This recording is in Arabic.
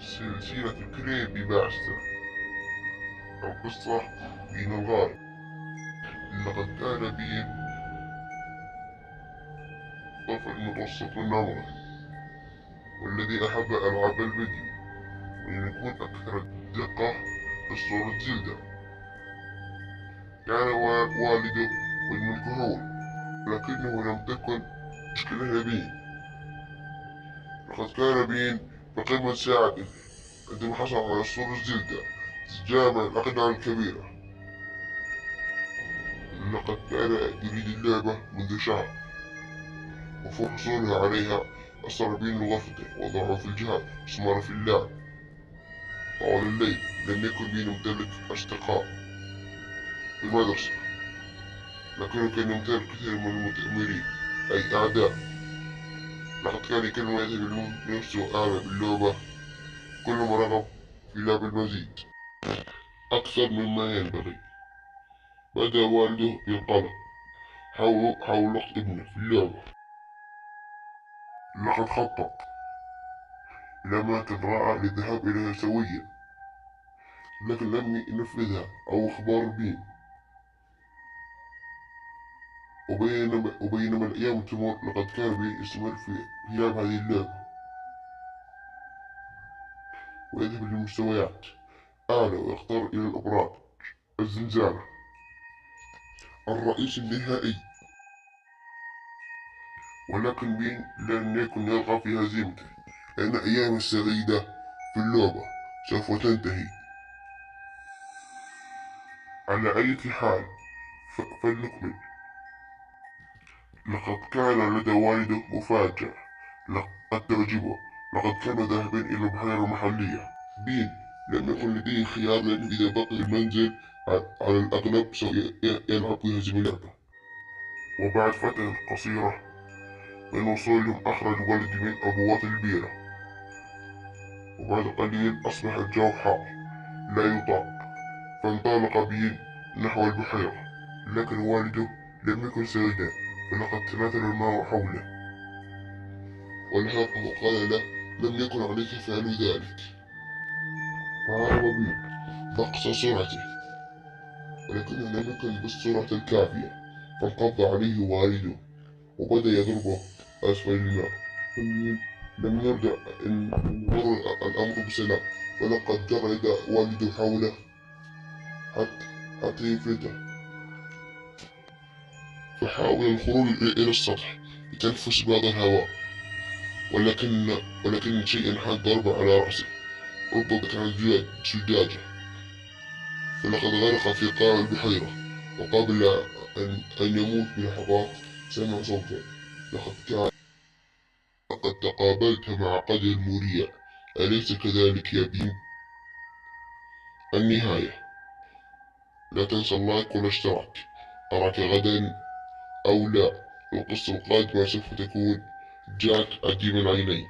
سلسلة الكريبي باستا. القصة من الغارق. لقد كان بي طفل متوسط العمر، والذي أحب ألعاب الفيديو وأن يكون أكثر دقة في صورة زلدة. كان والده مدمن كحول، لكنه لم تكن مشكلة بين. لقد كان بين في قمة ساعته عندما حصل على صورة زلدة استجابة الأقنعة الكبيرة. لقد كان يريد اللعبة منذ شهر، وفور حصوله عليها أسرع بين لغته وضعه في الجهاز واستمر في اللعب طوال الليل. لم يكن بين يمتلك أصدقاء في المدرسة، لكنه كان يمتلك كثير من المتآمرين أي أعداء. لقد كان يكلم يذهب بنفسه أعلى باللعبة كلما رغب في لعب المزيد أكثر مما ينبغي. بدأ والده بالقلق حول وقت ابنه في اللعبة. لقد خطط إلى أماكن رائعة للذهاب إليها سويا، لكن لم ينفذها أو إخبار بين. وبينما الأيام تمر، لقد كان بين يستمر في لعب هذه اللعبة ويذهب لمستويات أعلى ويختار إلى الأبراج الزنزانة الرئيس النهائي. ولكن بين لم يكن يرغب في هزيمته، لأن أيام السعيدة في اللعبة سوف تنتهي. على أي حال فلنكمل. لقد كان لدى والده مفاجأة قد تعجبه. لقد كان ذاهبا إلى البحيرة المحلية. بين لم يكن لديه خيار، لأنه إذا بقي المنزل على الأغلب سوف يلعب ويهزم اللعبة. وبعد فترة قصيرة من وصولهم، أخرج والدي من أبوات البيرة، وبعد قليل أصبح الجو حار لا يطاق. فانطلق بين نحو البحيرة، لكن والده لم يكن سعيدا، فلقد تماثل الماء حوله ولهفه وقال له: لم يكن عليك فعل ذلك. فهرب بين بأقصى سرعته، ولكنه لم يكن بالسرعة الكافية. فانقض عليه والده وبدأ يضربه أسفل الماء. فبين لم يرجع أن يمر الأمر بسلام، ولقد جرد والده حوله حتى يفلته. فحاول الخروج إلى السطح لتنفس بعض الهواء، ولكن شيئا حاد ضربه على رأسه، ربما كانت زجاجة. فلقد غرق في قاع البحيرة، وقبل أن يموت بلحظات سمع صوتا: لقد تقابلت مع قدر مريع، أليس كذلك يا بين؟ النهاية. لا تنسى اللايك والاشتراك. أراك غدا أو لا. القصة القادمة سوف تكون جاك عديم العينين.